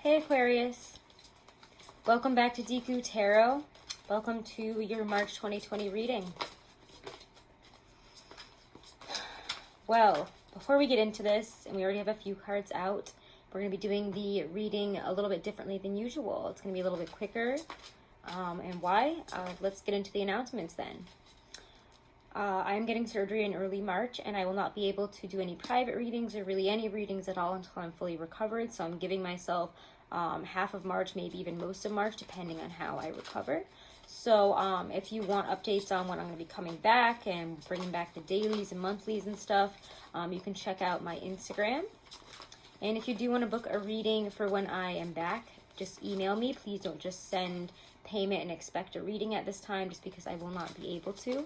Hey Aquarius, welcome back to Deku Tarot. Welcome to your March 2020 reading. Well, before we get into this, and we already have a few cards out, we're going to be doing the reading a little bit differently than usual. It's going to be a little bit quicker. And why? Let's get into the announcements then. I am getting surgery in early March, and I will not be able to do any private readings or really any readings at all until I'm fully recovered. So I'm giving myself half of March, maybe even most of March, depending on how I recover. So if you want updates on when I'm going to be coming back and bringing back the dailies and monthlies and stuff, you can check out my Instagram. And if you do want to book a reading for when I am back, just email me. Please don't just send payment and expect a reading at this time, just because I will not be able to.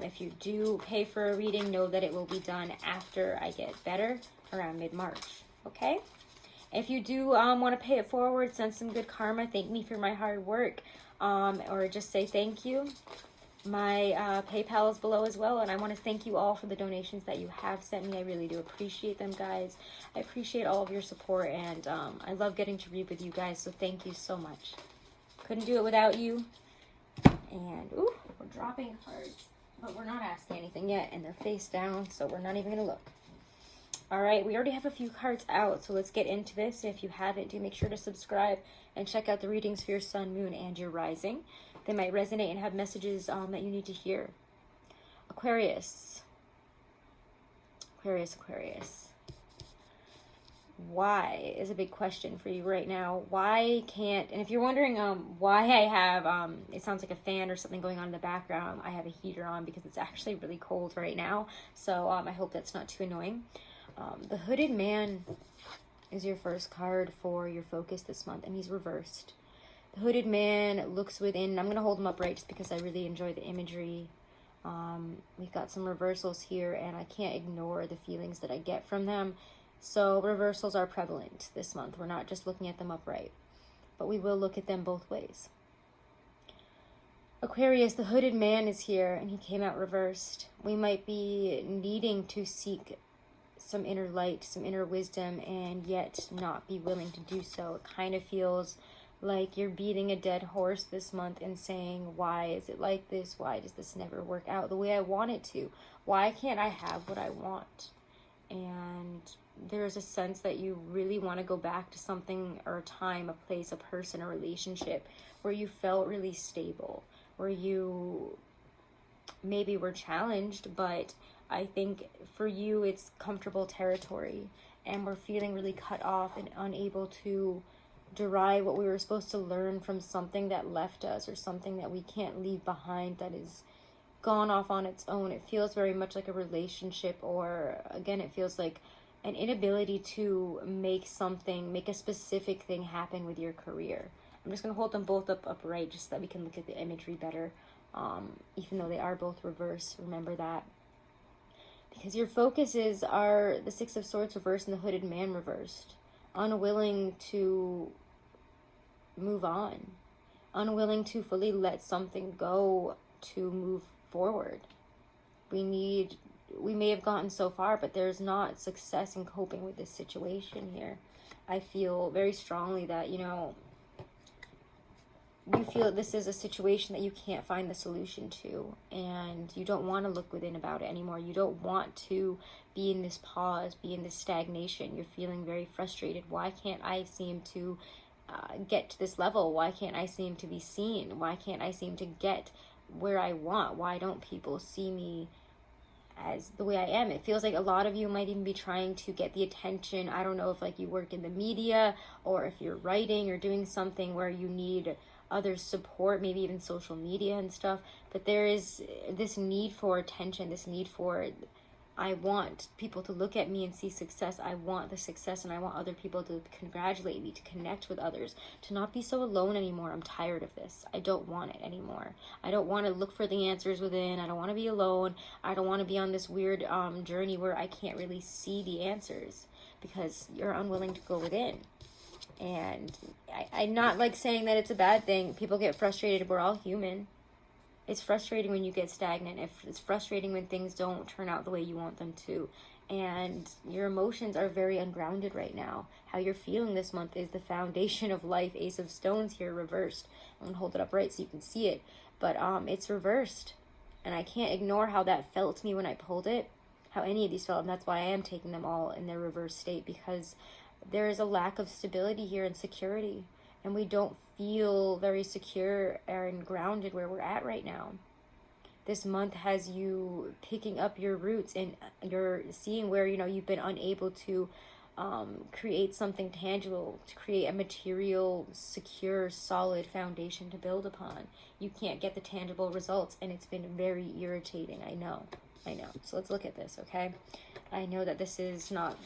If you do pay for a reading, know that it will be done after I get better, around mid-March, okay? If you do want to pay it forward, send some good karma, thank me for my hard work, or just say thank you. My PayPal is below as well, and I want to thank you all for the donations that you have sent me. I really do appreciate them, guys. I appreciate all of your support, and I love getting to read with you guys, so thank you so much. Couldn't do it without you. And, ooh, we're dropping cards, but we're not asking anything yet, and they're face down, so we're not even going to look. All right, we already have a few cards out, so let's get into this. If you haven't, do make sure to subscribe and check out the readings for your sun, moon, and your rising. They might resonate and have messages that you need to hear. Aquarius. Aquarius. Why is a big question for you right now. Why can't, and if you're wondering why I have, it sounds like a fan or something going on in the background, I have a heater on because it's actually really cold right now. So I hope that's not too annoying. The Hooded Man is your first card for your focus this month, and he's reversed. The Hooded Man looks within. I'm going to hold him upright just because I really enjoy the imagery. We've got some reversals here, and I can't ignore the feelings that I get from them. So reversals are prevalent this month. We're not just looking at them upright, but we will look at them both ways. Aquarius, the Hooded Man is here, and he came out reversed. We might be needing to seek some inner light, some inner wisdom, and yet not be willing to do so. It kind of feels like you're beating a dead horse this month and saying, why is it like this? Why does this never work out the way I want it to? Why can't I have what I want? And there's a sense that you really want to go back to something or a time, a place, a person, a relationship where you felt really stable, where you maybe were challenged, but I think for you it's comfortable territory, and we're feeling really cut off and unable to derive what we were supposed to learn from something that left us, or something that we can't leave behind that is gone off on its own. It feels very much like a relationship, or again, it feels like an inability to make a specific thing happen with your career. I'm just going to hold them both up upright just so that we can look at the imagery better, even though they are both reversed. Remember that. Because your focuses are the Six of Swords reversed and the Hooded Man reversed. Unwilling to move on. Unwilling to fully let something go to move forward. We may have gotten so far, but there's not success in coping with this situation here. I feel very strongly that, you feel this is a situation that you can't find the solution to, and you don't want to look within about it anymore. You don't want to be in this pause, be in this stagnation. You're feeling very frustrated. Why can't I seem to get to this level? Why can't I seem to be seen? Why can't I seem to get where I want? Why don't people see me as the way I am? It feels like a lot of you might even be trying to get the attention. I don't know if you work in the media, or if you're writing or doing something where you need others' support, maybe even social media and stuff, but there is this need for attention, this need for, I want people to look at me and see success. I want the success, and I want other people to congratulate me, to connect with others, to not be so alone anymore. I'm tired of this. I don't want it anymore. I don't want to look for the answers within. I don't want to be alone. I don't want to be on this weird journey where I can't really see the answers because you're unwilling to go within. And I'm not saying that it's a bad thing. People get frustrated. We're all human. It's frustrating when you get stagnant. It's frustrating when things don't turn out the way you want them to. and your emotions are very ungrounded right now. How you're feeling this month is the foundation of life. Ace of Stones here reversed. I'm gonna hold it up right so you can see it, but it's reversed, and I can't ignore how that felt to me when I pulled it, how any of these felt, and that's why I am taking them all in their reverse state, because there is a lack of stability here and security, and we don't feel very secure and grounded where we're at right now. This month has you picking up your roots, and you're seeing where, you know, you've been unable to create something tangible, to create a material, secure, solid foundation to build upon. You can't get the tangible results, and it's been very irritating. I know. So let's look at this, okay? I know that this is not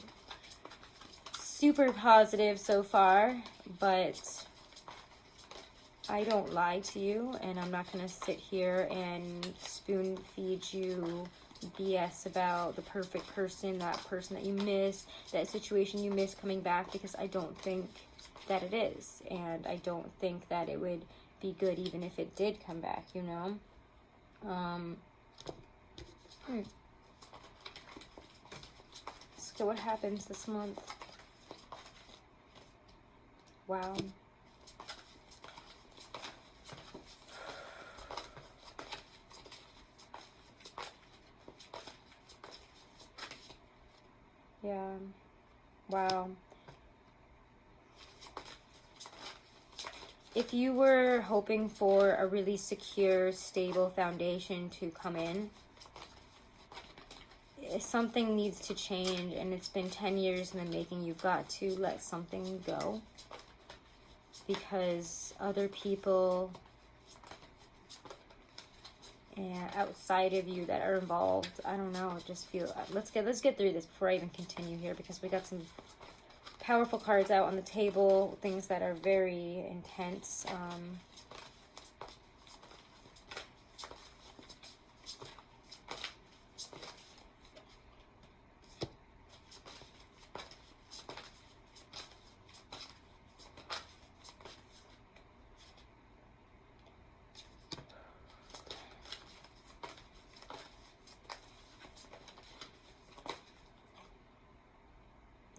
super positive so far, but I don't lie to you, and I'm not going to sit here and spoon feed you BS about the perfect person that you miss, that situation you miss coming back, because I don't think that it is, and I don't think that it would be good even if it did come back, you know? So what happens this month? Wow. Yeah. Wow. If you were hoping for a really secure, stable foundation to come in, something needs to change, and it's been 10 years in the making. You've got to let something go, because other people and outside of you that are involved, I don't know, just feel, let's get through this before I even continue here, because we got some powerful cards out on the table, things that are very intense.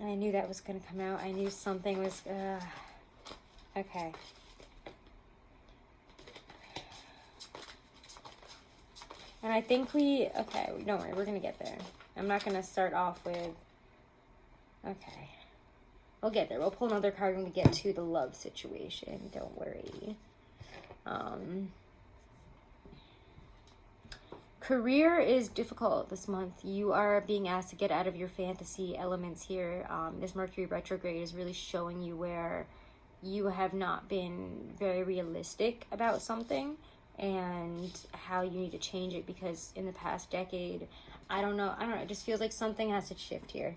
I knew that was going to come out. I knew something was... okay. And I think we... Okay, don't worry. We're going to get there. I'm not going to start off with... Okay. We'll get there. We'll pull another card when we get to the love situation. Don't worry. Career is difficult this month. You are being asked to get out of your fantasy elements here. This Mercury retrograde is really showing you where you have not been very realistic about something, and how you need to change it, because in the past decade, I don't know, it just feels like something has to shift here.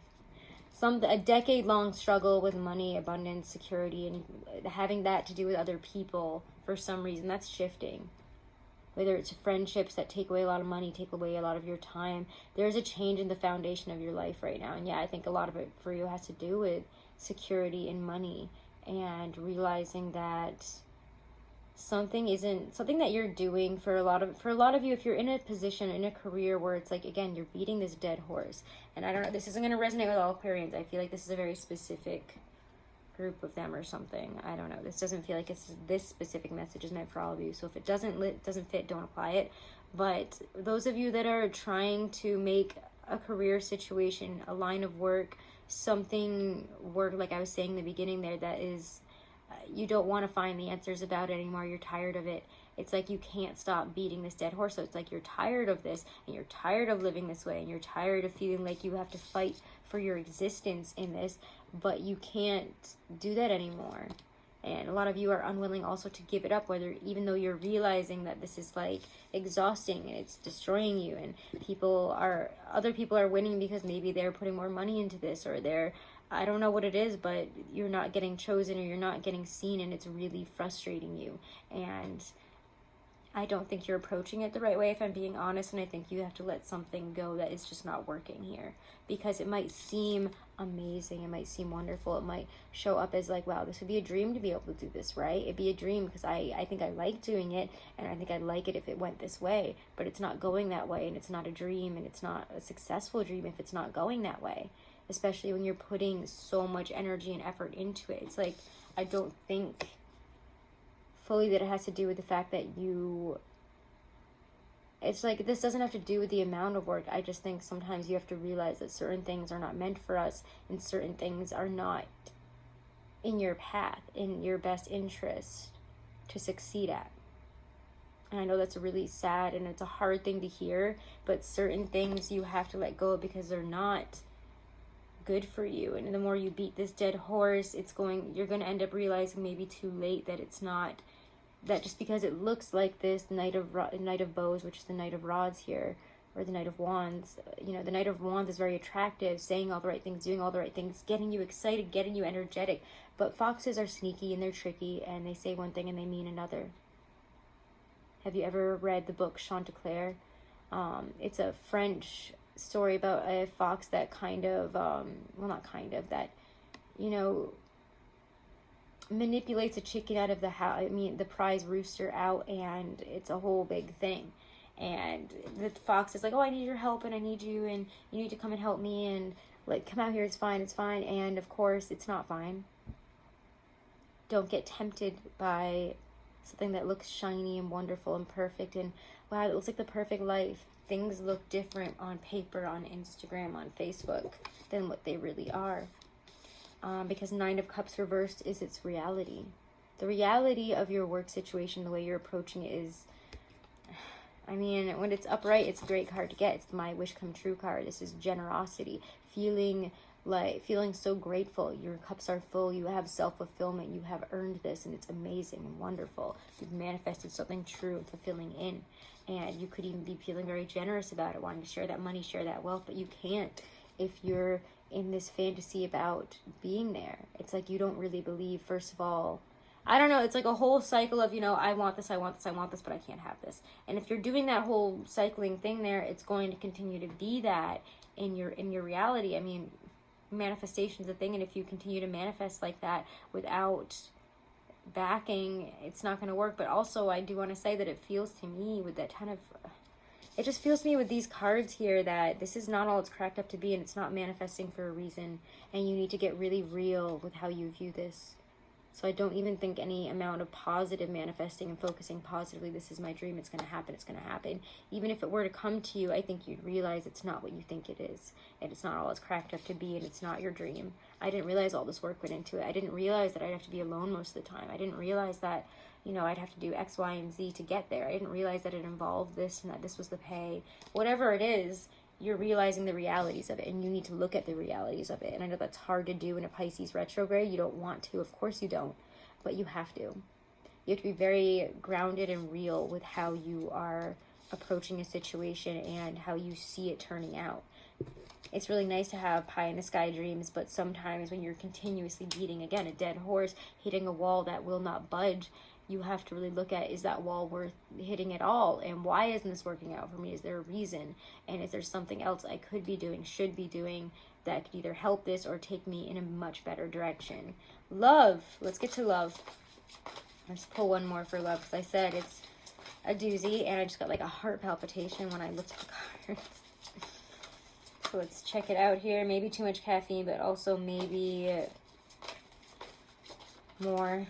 A decade-long struggle with money, abundance, security, and having that to do with other people for some reason, that's shifting. Whether it's friendships that take away a lot of money, take away a lot of your time, there's a change in the foundation of your life right now. And yeah, I think a lot of it for you has to do with security and money, and realizing that something that you're doing for a lot of you, if you're in a position, in a career where it's like, again, you're beating this dead horse. And I don't know, this isn't going to resonate with all Aquarians. I feel like this is a very specific group of them or something. I don't know. This doesn't feel like this specific message is meant for all of you. So if it doesn't fit, don't apply it. But those of you that are trying to make a career situation, a line of work, something work, like I was saying in the beginning there, that is, you don't want to find the answers about it anymore. You're tired of it. It's like you can't stop beating this dead horse. So it's like you're tired of this, and you're tired of living this way, and you're tired of feeling like you have to fight for your existence in this, but you can't do that anymore. And a lot of you are unwilling also to give it up, even though you're realizing that this is like exhausting and it's destroying you, and other people are winning because maybe they're putting more money into this, or I don't know what it is, but you're not getting chosen, or you're not getting seen, and it's really frustrating you. And I don't think you're approaching it the right way, if I'm being honest, and I think you have to let something go that is just not working here, because it might seem amazing, it might seem wonderful, it might show up as like, wow, this would be a dream to be able to do this, right? It'd be a dream because I think I like doing it, and I think I'd like it if it went this way, but it's not going that way, and it's not a dream, and it's not a successful dream if it's not going that way, especially when you're putting so much energy and effort into it. It's like, I don't think fully that it has to do with the fact that it's like, this doesn't have to do with the amount of work. I just think sometimes you have to realize that certain things are not meant for us, and certain things are not in your path, in your best interest to succeed at. And I know that's really sad and it's a hard thing to hear, but certain things you have to let go of because they're not good for you. And the more you beat this dead horse, you're going to end up realizing maybe too late that it's not, that just because it looks like this Knight of Bows, which is the Knight of Rods here, or the Knight of Wands, the Knight of Wands is very attractive, saying all the right things, doing all the right things, getting you excited, getting you energetic. But foxes are sneaky and they're tricky, and they say one thing and they mean another. Have you ever read the book Chanticleer? It's a French story about a fox that manipulates a chicken out of the house, the prize rooster out, and it's a whole big thing. And the fox is like, oh, I need your help, and I need you, and you need to come and help me, and like, come out here, it's fine. And of course, it's not fine. Don't get tempted by something that looks shiny and wonderful and perfect, and wow, it looks like the perfect life. Things look different on paper, on Instagram, on Facebook, than what they really are. Because Nine of Cups reversed is its reality. The reality of your work situation, the way you're approaching it is, when it's upright, it's a great card to get. It's my wish come true card. This is generosity, feeling so grateful. Your cups are full. You have self-fulfillment. You have earned this, and it's amazing and wonderful. You've manifested something true and fulfilling in, and you could even be feeling very generous about it, wanting to share that money, share that wealth, but you can't if you're in this fantasy about being there. It's like you don't really believe, first of all, I don't know, it's like a whole cycle of, I want this, but I can't have this. And if you're doing that whole cycling thing there, it's going to continue to be that in your reality. Manifestation is a thing, and if you continue to manifest like that without backing, it's not going to work. But also, I do want to say that it feels to me with that kind of, it just feels to me with these cards here that this is not all it's cracked up to be, and it's not manifesting for a reason, and you need to get really real with how you view this. So I don't even think any amount of positive manifesting and focusing positively, this is my dream, it's going to happen. Even if it were to come to you, I think you'd realize it's not what you think it is. And it's not all it's cracked up to be, and it's not your dream. I didn't realize all this work went into it. I didn't realize that I'd have to be alone most of the time. I didn't realize that, I'd have to do X, Y, and Z to get there. I didn't realize that it involved this and that this was the pay. Whatever it is, you're realizing the realities of it, and you need to look at the realities of it. And I know that's hard to do in a Pisces retrograde. You don't want to, of course you don't, but you have to. You have to be very grounded and real with how you are approaching a situation and how you see it turning out. It's really nice to have pie in the sky dreams, but sometimes when you're continuously beating, again, a dead horse, hitting a wall that will not budge, you have to really look at, is that wall worth hitting at all? And why isn't this working out for me? Is there a reason? And is there something else I could be doing, should be doing, that could either help this or take me in a much better direction? Love. Let's get to love. Let's pull one more for love, because I said it's a doozy, and I just got like a heart palpitation when I looked at the cards. So let's check it out here. Maybe too much caffeine, but also maybe more.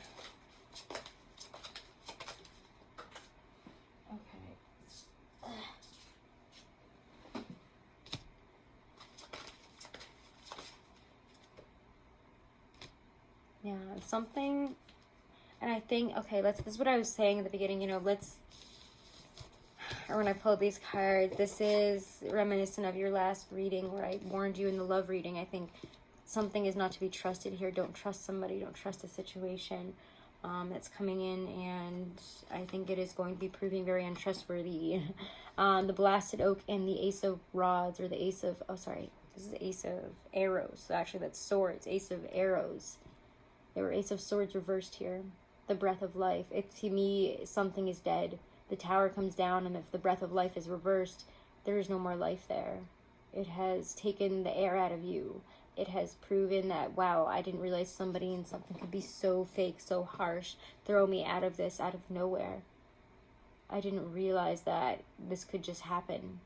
Yeah, something, and I think, okay, this is what I was saying at the beginning, or when I pulled these cards, this is reminiscent of your last reading where I warned you in the love reading. I think something is not to be trusted here. Don't trust somebody, don't trust a situation that's coming in, and I think it is going to be proving very untrustworthy. The Blasted Oak and the Ace of Rods, or the Ace of, this is the Ace of Arrows, so actually that's swords, Ace of Arrows. There were Ace of Swords reversed here. The breath of life. To me, something is dead. the Tower comes down, and if the breath of life is reversed, there is no more life there. It has taken the air out of you. It has proven that, wow, I didn't realize somebody and something could be so fake, so harsh, throw me out of this, out of nowhere. I didn't realize that this could just happen.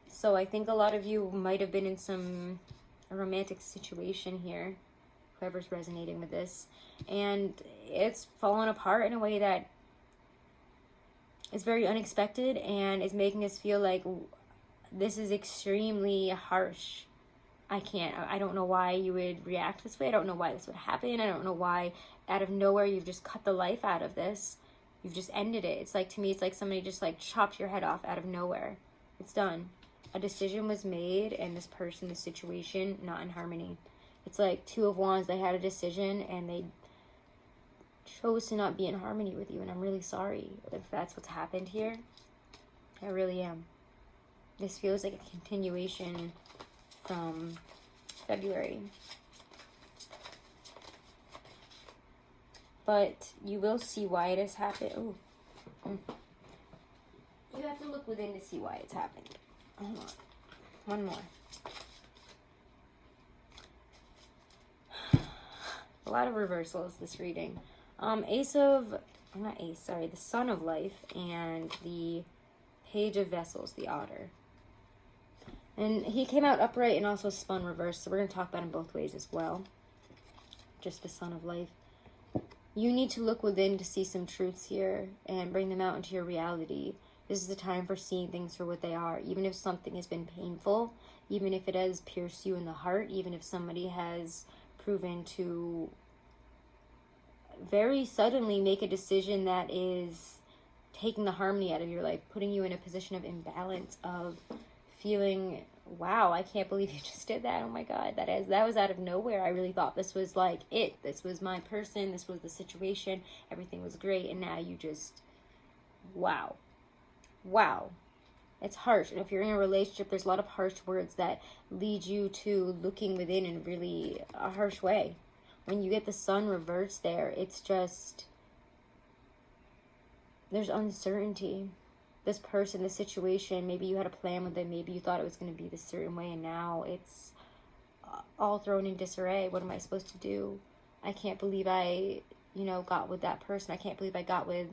So I think a lot of you might have been in a romantic situation here, whoever's resonating with this, and it's fallen apart in a way that is very unexpected and is making us feel like this is extremely harsh. I don't know why you would react this way. I don't know why this would happen. I don't know why out of nowhere you've just cut the life out of this. You've just ended it. It's like, to me, it's like somebody just like chopped your head off out of nowhere. It's done. A decision was made, and this person, this situation, not in harmony. It's like Two of Wands. They had a decision and they chose to not be in harmony with you, and I'm really sorry if that's what's happened here. I really am. This feels like a continuation from February. But you will see why it has happened. Ooh. You have to look within to see why it's happened. Hold on. One more. A lot of reversals this reading. The Sun of Life and the Page of Vessels, the Otter. And he came out upright and also spun reverse, so we're going to talk about him both ways as well. Just the Sun of Life. You need to look within to see some truths here and bring them out into your reality. This is the time for seeing things for what they are. Even if something has been painful, even if it has pierced you in the heart, even if somebody has proven to very suddenly make a decision that is taking the harmony out of your life, putting you in a position of imbalance, of feeling, wow, I can't believe you just did that. Oh my God, that was out of nowhere. I really thought this was like it. This was my person. This was the situation. Everything was great. And now you just, wow. It's harsh. And if you're in a relationship, there's a lot of harsh words that lead you to looking within in really a harsh way. When you get the Sun reversed there, it's just, there's uncertainty. This person, this situation, maybe you had a plan with it, maybe you thought it was going to be this certain way, and now it's all thrown in disarray. What am I supposed to do? I can't believe I, got with that person. I can't believe I got with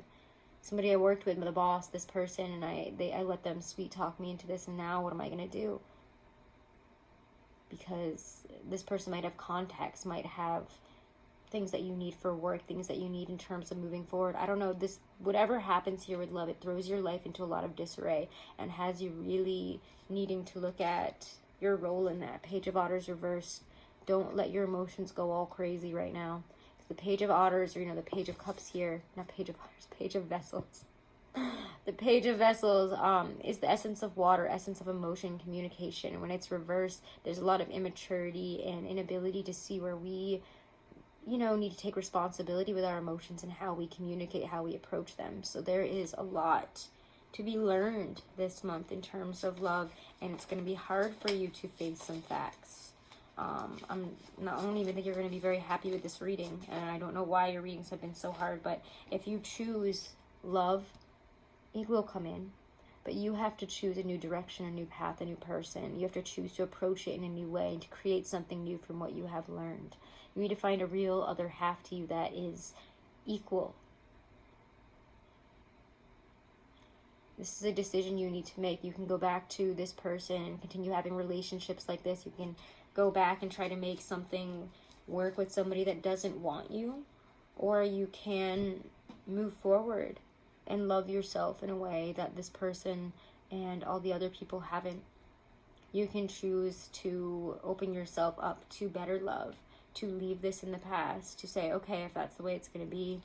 somebody I worked with, the boss, this person, and I let them sweet talk me into this, and now what am I going to do? Because this person might have contacts, might have things that you need for work, things that you need in terms of moving forward. I don't know, this, whatever happens here with love, it throws your life into a lot of disarray and has you really needing to look at your role in that. Page of Otters reversed. Don't let your emotions go all crazy right now. The Page of Otters, or the Page of Cups here, not Page of Otters, Page of Vessels. The Page of Vessels is the essence of water, essence of emotion, communication. And when it's reversed, there's a lot of immaturity and inability to see where we need to take responsibility with our emotions and how we communicate, how we approach them. So there is a lot to be learned this month in terms of love, and it's going to be hard for you to face some facts. I don't even think you're going to be very happy with this reading, and I don't know why your readings have been so hard, but if you choose love, it will come in. But you have to choose a new direction, a new path, a new person. You have to choose to approach it in a new way and to create something new from what you have learned. You need to find a real other half to you that is equal. This is a decision you need to make. You can go back to this person and continue having relationships like this. You can go back and try to make something work with somebody that doesn't want you. Or you can move forward and love yourself in a way that this person and all the other people haven't. You can choose to open yourself up to better love, to leave this in the past, to say, okay, if that's the way it's going to be,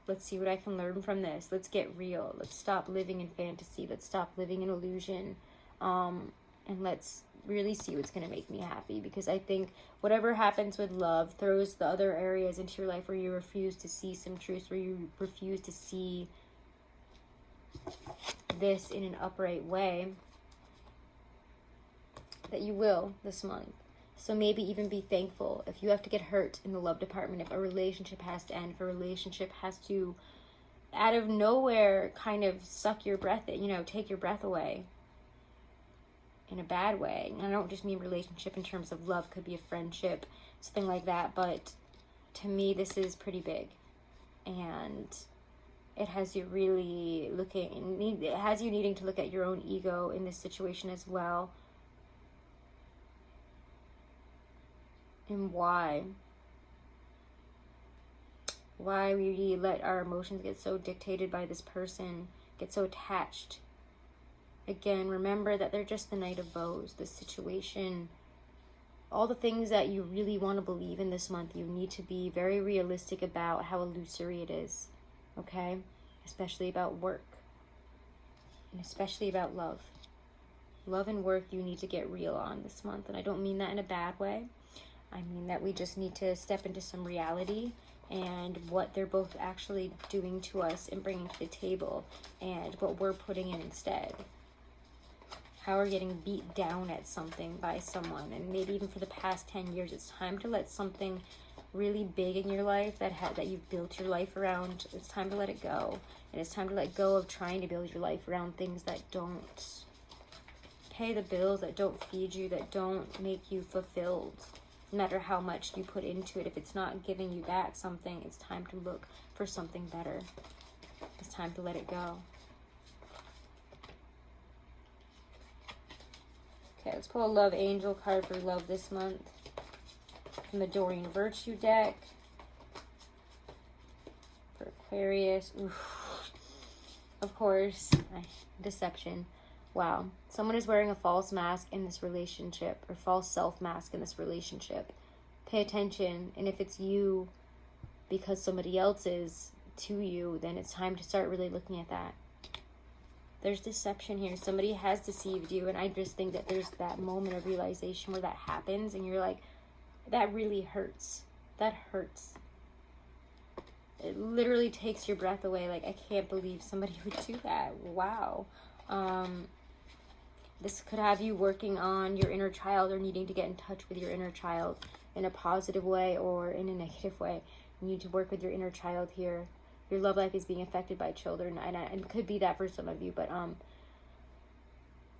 let's see what I can learn from this. Let's get real. Let's stop living in fantasy. Let's stop living in illusion. And let's really see what's going to make me happy. Because I think whatever happens with love throws the other areas into your life where you refuse to see some truth, where you refuse to see this in an upright way, that you will this month. So maybe even be thankful if you have to get hurt in the love department, if a relationship has to end, if a relationship has to out of nowhere kind of suck your breath, take your breath away in a bad way. And I don't just mean relationship in terms of love, could be a friendship, something like that. But to me, this is pretty big. And it has you really needing to look at your own ego in this situation as well. And why we let our emotions get so dictated by this person, get so attached. Again, remember that they're just the Knight of Bows. This situation, all the things that you really want to believe in this month, you need to be very realistic about how illusory it is, okay? Especially about work, and especially about love. Love and work you need to get real on this month, and I don't mean that in a bad way. I mean that we just need to step into some reality and what they're both actually doing to us and bringing to the table, and what we're putting in instead. How we're getting beat down at something by someone, and maybe even for the past 10 years. It's time to let something really big in your life that you've built your life around, it's time to let it go. And it's time to let go of trying to build your life around things that don't pay the bills, that don't feed you, that don't make you fulfilled. No matter how much you put into it, if it's not giving you back something, it's time to look for something better. It's time to let it go. Okay, let's pull a Love Angel card for love this month from the Doreen Virtue deck. For Aquarius. Oof. Of course, deception. Wow. Someone is wearing a false mask in this relationship, or false self-mask in this relationship. Pay attention, and if it's you because somebody else is to you, then it's time to start really looking at that. There's deception here. Somebody has deceived you, and I just think that there's that moment of realization where that happens, and you're like, that really hurts. That hurts. It literally takes your breath away. Like, I can't believe somebody would do that. Wow. This could have you working on your inner child, or needing to get in touch with your inner child in a positive way or in a negative way. You need to work with your inner child here. Your love life is being affected by children, and it could be that for some of you, but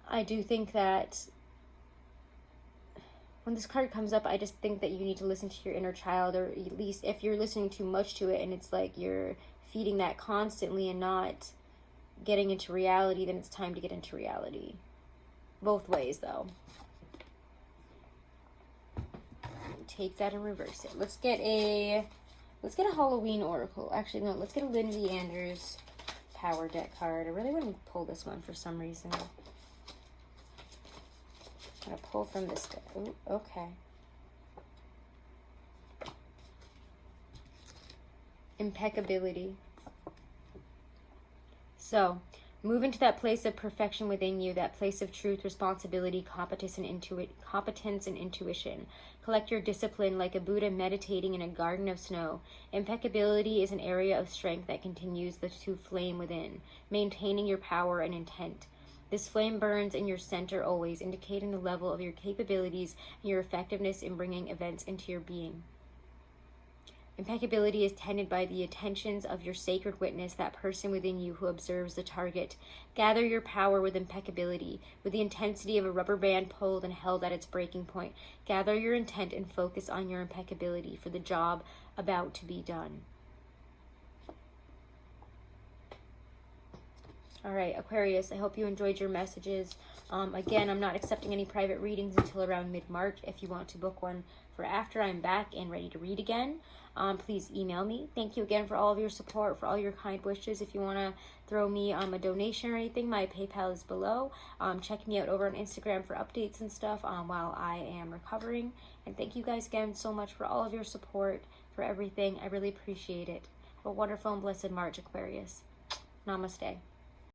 I do think that when this card comes up, I just think that you need to listen to your inner child, or at least if you're listening too much to it and it's like you're feeding that constantly and not getting into reality, then it's time to get into reality. Both ways, though. Take that and reverse it. Let's get a Halloween oracle. Actually, no, let's get a Lindsay Anders power deck card. I really want to pull this one for some reason. I'm going to pull from this deck. Ooh, okay. Impeccability. So, move into that place of perfection within you, that place of truth, responsibility, competence, and intuition. Collect your discipline like a Buddha meditating in a garden of snow. Impeccability is an area of strength that continues to flame within, maintaining your power and intent. This flame burns in your center always, indicating the level of your capabilities and your effectiveness in bringing events into your being. Impeccability is tended by the attentions of your sacred witness, that person within you who observes the target. Gather your power with impeccability, with the intensity of a rubber band pulled and held at its breaking point. Gather your intent and focus on your impeccability for the job about to be done. All right, Aquarius, I hope you enjoyed your messages. Again, I'm not accepting any private readings until around mid-March. If you want to book one for after I'm back and ready to read again, please email me. Thank you again for all of your support, for all your kind wishes. If you want to throw me a donation or anything, my PayPal is below. Check me out over on Instagram for updates and stuff while I am recovering. And thank you guys again so much for all of your support, for everything. I really appreciate it. Have a wonderful and blessed March, Aquarius. Namaste.